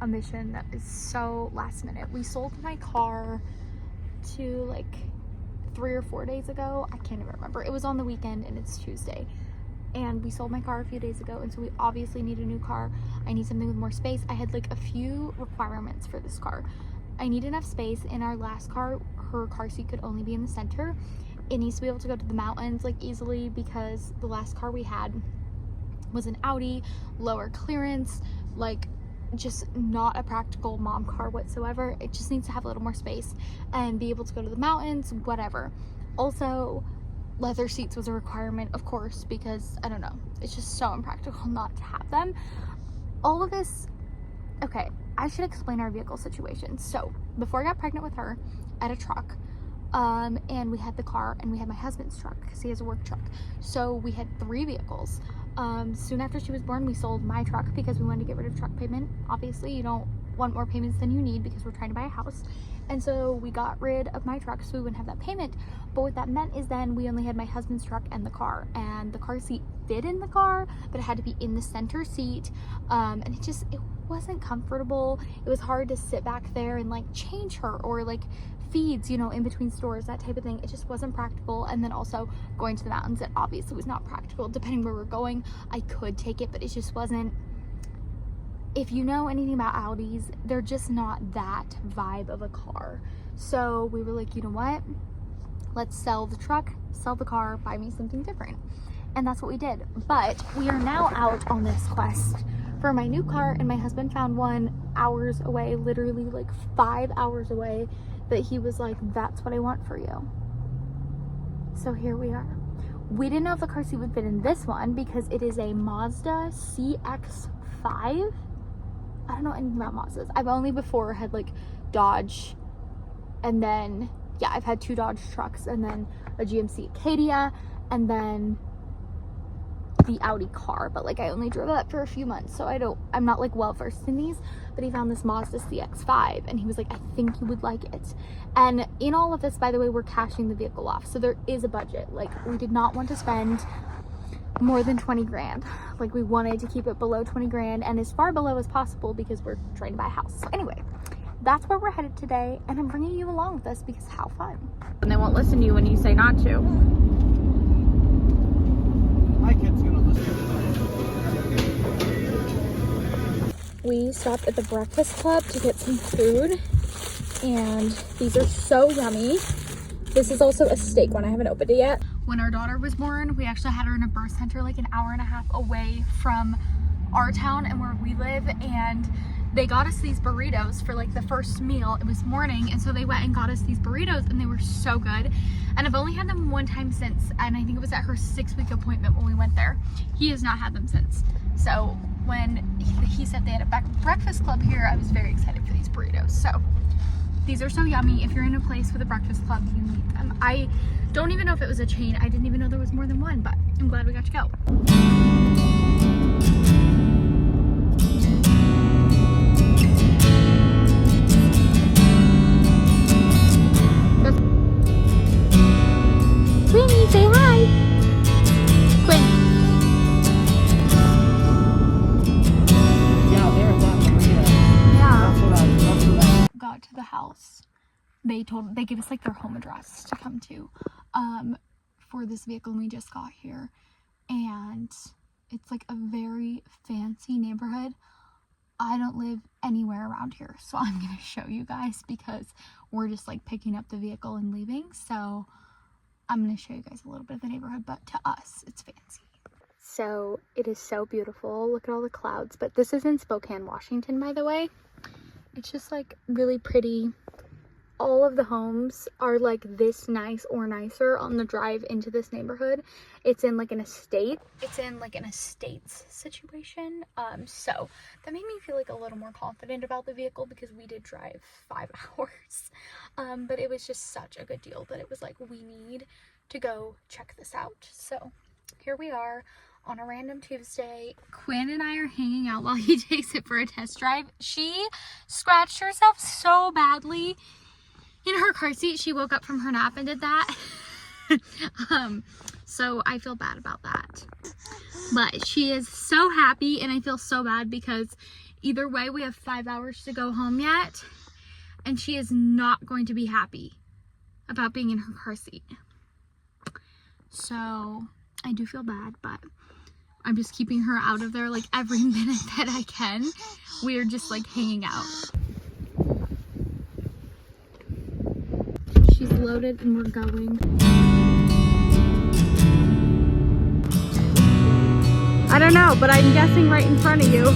a mission that is so last minute. We sold my car to like 3 or 4 days ago. I can't even remember. It was on the weekend and it's Tuesday. And we sold my car a few days ago, and so we obviously need a new car. I need something with more space. I had like a few requirements for this car. I need enough space. In our last car, her car seat could only be in the center. It needs to be able to go to the mountains like easily, because the last car we had was an Audi, lower clearance, like just not a practical mom car whatsoever. It just needs to have a little more space and be able to go to the mountains, whatever. Also, leather seats was a requirement, of course, because I don't know, it's just so impractical not to have them. All of this, okay, I should explain our vehicle situation. So before I got pregnant with her, I had a truck, and we had the car, and we had my husband's truck because he has a work truck. So we had 3 vehicles. Soon after she was born, we sold my truck because we wanted to get rid of truck payment. Obviously, you don't want more payments than you need because we're trying to buy a house. And so we got rid of my truck so we wouldn't have that payment. But what that meant is then we only had my husband's truck and the car. And the car seat fit in the car, but it had to be in the center seat. And it wasn't comfortable. It was hard to sit back there and like change her or like feeds, you know, in between stores, that type of thing. It just wasn't practical. And then also going to the mountains, it obviously was not practical. Depending where we're going, I could take it, but it just wasn't. If you know anything about Audis, they're just not that vibe of a car. So we were like, you know what? Let's sell the truck, sell the car, buy me something different. And that's what we did. But we are now out on this quest for my new car, and my husband found one hours away, literally like 5 hours away, that he was like, that's what I want for you. So here we are. We didn't know if the car seat would fit in this one because it is a Mazda CX-5. I don't know anything about Mazdas. I've only before had like Dodge, and then yeah, I've had 2 Dodge trucks, and then a GMC Acadia, and then the Audi car, but like I only drove that for a few months, so I'm not like well versed in these. But he found this Mazda CX-5 and he was like, I think you would like it. And in all of this, by the way, we're cashing the vehicle off, so there is a budget. Like, we did not want to spend more than 20 grand. Like, we wanted to keep it below 20 grand and as far below as possible because we're trying to buy a house. So anyway, that's where we're headed today, and I'm bringing you along with us because how fun. And they won't listen to you when you say not to. My kid's gonna listen. We stopped at the Breakfast Club to get some food, and these are so yummy. This is also a steak one. I haven't opened it yet. When our daughter was born, we actually had her in a birth center like an hour and a half away from our town and where we live, and they got us these burritos for like the first meal. It was morning, and so they went and got us these burritos, and they were so good. And I've only had them one time since, and I think it was at her 6-week appointment when we went there. He has not had them since. So when he said they had a Breakfast Club here, I was very excited for these burritos. So these are so yummy. If you're in a place with a Breakfast Club, you need them. I don't even know if it was a chain. I didn't even know there was more than one, but I'm glad we got to go. Queenie, say hi. Quinn. Yeah, there's that burrito. Yeah. That's what I Got to the house. They gave us like their home address to come to for this vehicle, and we just got here. And it's like a very fancy neighborhood. I don't live anywhere around here, so I'm gonna show you guys because we're just like picking up the vehicle and leaving. So I'm going to show you guys a little bit of the neighborhood, but to us, it's fancy. So it is so beautiful. Look at all the clouds. But this is in Spokane, Washington, by the way. It's just like really pretty. All of the homes are like this nice or nicer on the drive into this neighborhood. It's in like an estate. It's in like an estates situation. So that made me feel like a little more confident about the vehicle because we did drive 5 hours. But it was just such a good deal that it was like, we need to go check this out. So here we are on a random Tuesday. Quinn and I are hanging out while he takes it for a test drive. She scratched herself so badly in her car seat. She woke up from her nap and did that. So I feel bad about that. But she is so happy, and I feel so bad because either way we have 5 hours to go home yet, and she is not going to be happy about being in her car seat. So I do feel bad, but I'm just keeping her out of there like every minute that I can. We are just like hanging out. She's loaded and we're going. I don't know, but I'm guessing right in front of you.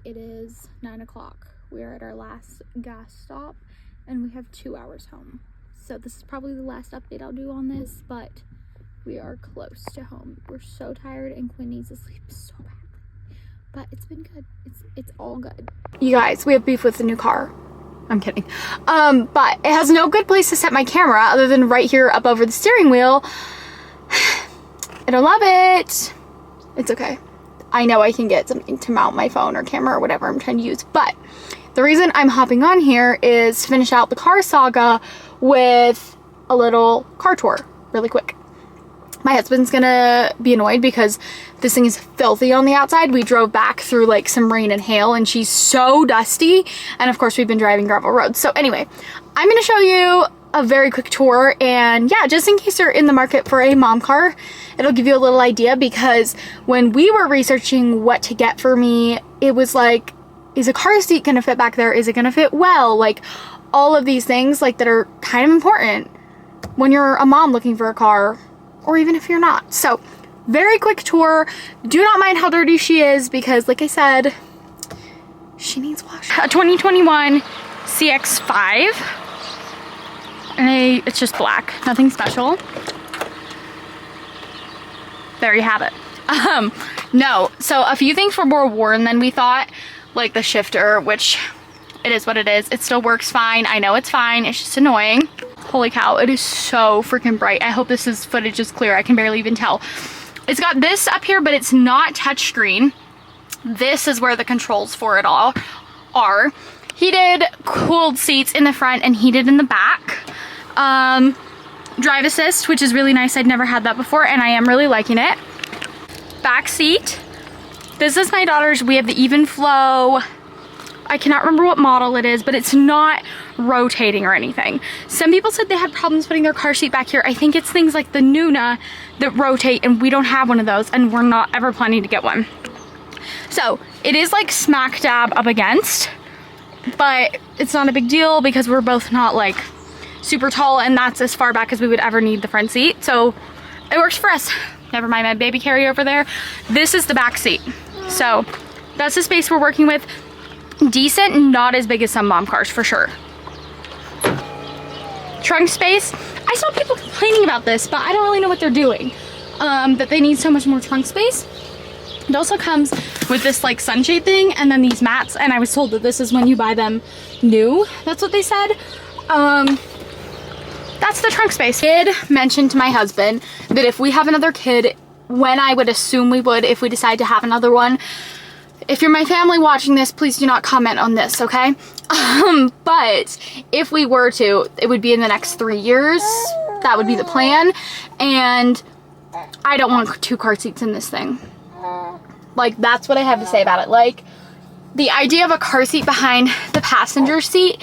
It is 9 o'clock. We are at our last gas stop and we have 2 hours home. So this is probably the last update I'll do on this, but we are close to home. We're so tired and Quinn needs to sleep so badly. But it's been good. It's all good. You guys, we have beef with the new car. I'm kidding. But it has no good place to set my camera other than right here up over the steering wheel. I don't love it. It's okay. I know I can get something to mount my phone or camera or whatever I'm trying to use, but the reason I'm hopping on here is to finish out the car saga with a little car tour really quick. My husband's gonna be annoyed because this thing is filthy on the outside. We drove back through like some rain and hail and she's so dusty, and of course we've been driving gravel roads. So anyway, I'm gonna show you a very quick tour, and yeah, just in case you're in the market for a mom car, it'll give you a little idea, because when we were researching what to get for me, it was like, is a car seat gonna fit back there? Is it gonna fit well? Like all of these things like that are kind of important when you're a mom looking for a car, or even if you're not. So very quick tour. Do not mind how dirty she is because like I said, she needs washing. A 2021 CX-5. And it's just black, nothing special. There you have it. No, so a few things were more worn than we thought, like the shifter, which it is what it is. It still works fine. I know it's fine. It's just annoying. Holy cow, it is so freaking bright. I hope this footage is clear. I can barely even tell. It's got this up here, but it's not touchscreen. This is where the controls for it all are. Heated, cooled seats in the front and heated in the back. Drive assist, which is really nice. I'd never had that before and I am really liking it. Back seat. This is my daughter's. We have the Even Flow. I cannot remember what model it is, but it's not rotating or anything. Some people said they had problems putting their car seat back here. I think it's things like the Nuna that rotate, and we don't have one of those, and we're not ever planning to get one. So it is like smack dab up against, but it's not a big deal because we're both not like super tall, and that's as far back as we would ever need the front seat. So it works for us. Never mind my baby carry over there. This is the back seat. So that's the space we're working with. Decent, not as big as some mom cars for sure. Trunk space. I saw people complaining about this, but I don't really know what they're doing. That they need so much more trunk space. It also comes with this like sunshade thing and then these mats, and I was told that this is when you buy them new. That's what they said. That's the trunk space. I did mention to my husband that if we have another kid, when I would assume we would if we decide to have another one, if you're my family watching this, please do not comment on this, okay? But if we were to, it would be in the next 3 years. That would be the plan. And I don't want 2 car seats in this thing. Like, that's what I have to say about it. Like, the idea of a car seat behind the passenger seat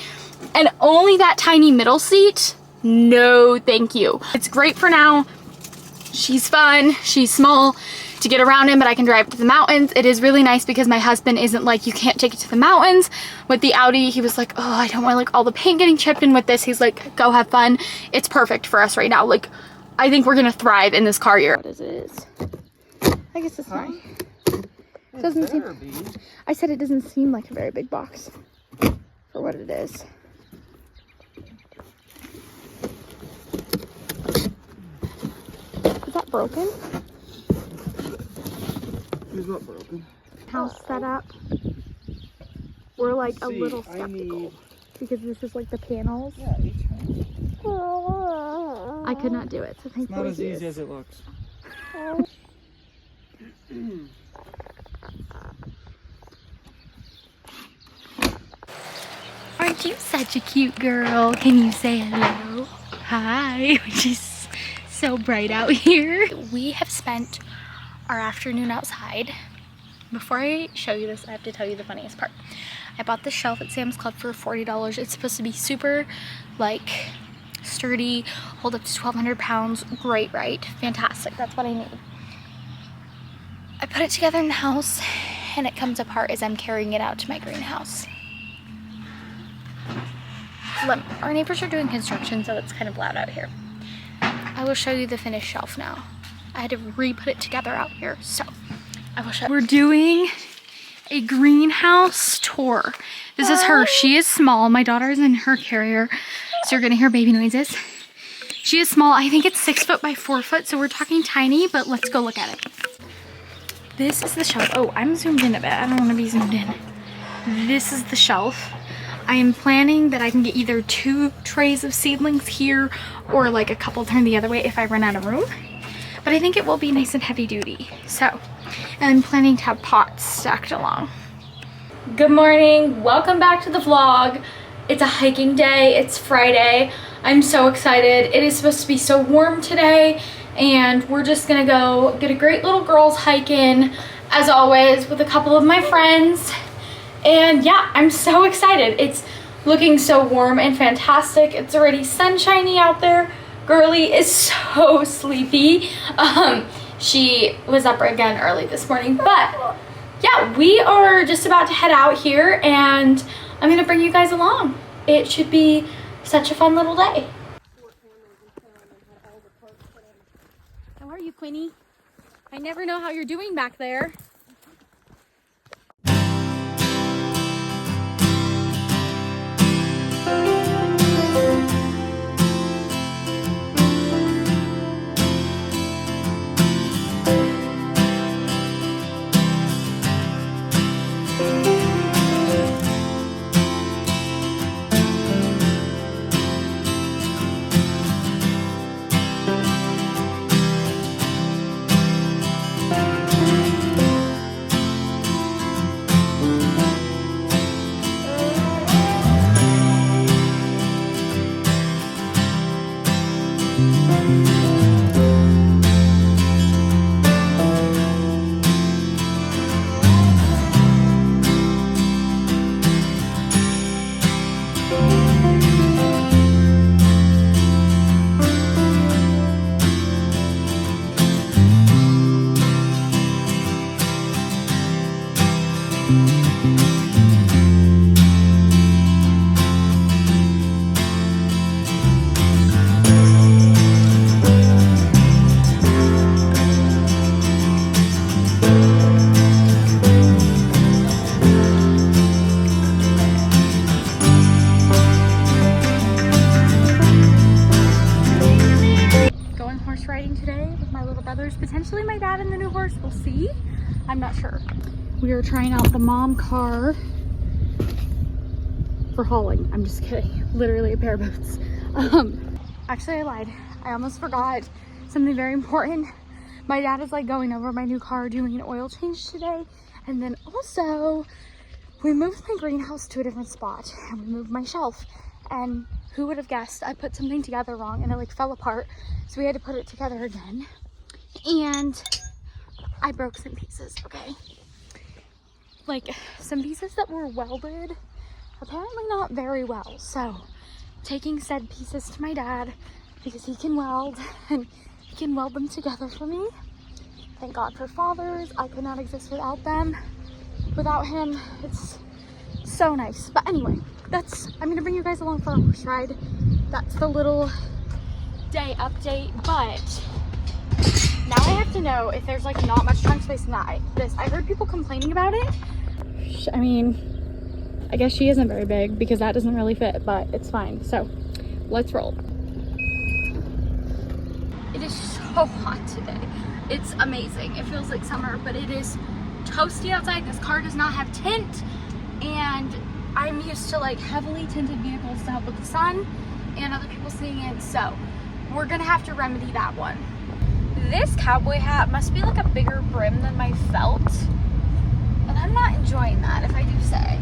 and only that tiny middle seat, no thank you. It's great for now. She's fun, she's small to get around in, but I can drive to the mountains. It is really nice because my husband isn't like, you can't take it to the mountains. With the Audi, he was like, oh, I don't want like all the paint getting chipped. And with this, he's like, go have fun. It's perfect for us right now. Like, I think we're gonna thrive in this car year. What is it? I guess it's not. It doesn't seem, I said it doesn't seem like a very big box for what it is. Is that broken? It's not broken. House setup. We're like a little skeptical because this is like the panels. Yeah, I could not do it, so thank you. Not as easy as it looks. Aren't you such a cute girl? Can you say hello? Hi. She's so bright out here. We have spent our afternoon outside. Before I show you this, I have to tell you the funniest part. I bought this shelf at Sam's Club for $40. It's supposed to be super, like, sturdy, hold up to 1,200 pounds. Great, right? Fantastic. That's what I need. I put it together in the house, and it comes apart as I'm carrying it out to my greenhouse. Our neighbors are doing construction, so it's kind of loud out here. I will show you the finished shelf now. I had to re-put it together out here, so I will show you. We're doing a greenhouse tour. This is her. She is small. My daughter is in her carrier, so you're gonna hear baby noises. She is small. I think it's 6 foot by 4 foot, so we're talking tiny, but let's go look at it. This is the shelf. Oh, I'm zoomed in a bit. I don't want to be zoomed in. This is the shelf. I am planning that I can get either 2 trays of seedlings here or like a couple turned the other way if I run out of room. But I think it will be nice and heavy duty. So, and I'm planning to have pots stacked along. Good morning. Welcome back to the vlog. It's a hiking day. It's Friday. I'm so excited. It is supposed to be so warm today, and we're just gonna go get a great little girls hike in, as always, with a couple of my friends. And yeah, I'm so excited. It's looking so warm and fantastic. It's already sunshiny out there. Girly is so sleepy. She was up again early this morning, but yeah, we are just about to head out here, and I'm gonna bring you guys along. It should be such a fun little day. How are you, Quinny? I never know how you're doing back there. Potentially my dad in the new horse, we'll see. I'm not sure. We are trying out the mom car for hauling. I'm just kidding. Literally a pair of boots. Actually, I lied. I almost forgot something very important. My dad is like going over my new car, doing an oil change today. And then also we moved my greenhouse to a different spot, and we moved my shelf. And who would have guessed I put something together wrong and it like fell apart. So we had to put it together again. And I broke some pieces, okay? Like some pieces that were welded, apparently not very well. So taking said pieces to my dad because he can weld and he can weld them together for me. Thank God for fathers. I could not exist without them. Without him, it's so nice. But anyway, I'm gonna bring you guys along for a horse ride. That's the little day update, but now I have to know if there's like not much trunk space in that. I heard people complaining about it. I mean, I guess she isn't very big because that doesn't really fit, but it's fine. So let's roll. It is so hot today. It's amazing. It feels like summer, but it is toasty outside. This car does not have tint, and I'm used to like heavily tinted vehicles to help with the sun and other people seeing it. So we're gonna have to remedy that one. This cowboy hat must be like a bigger brim than my felt. And I'm not enjoying that, if I do say.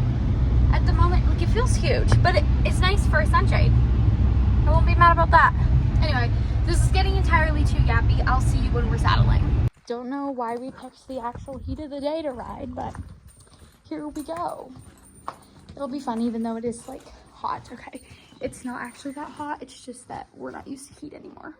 At the moment, like, it feels huge, but it's nice for a sunshade. I won't be mad about that. Anyway, this is getting entirely too gappy. I'll see you when we're saddling. Don't know why we picked the actual heat of the day to ride, but here we go. It'll be fun even though it is like hot. Okay, it's not actually that hot. It's just that we're not used to heat anymore.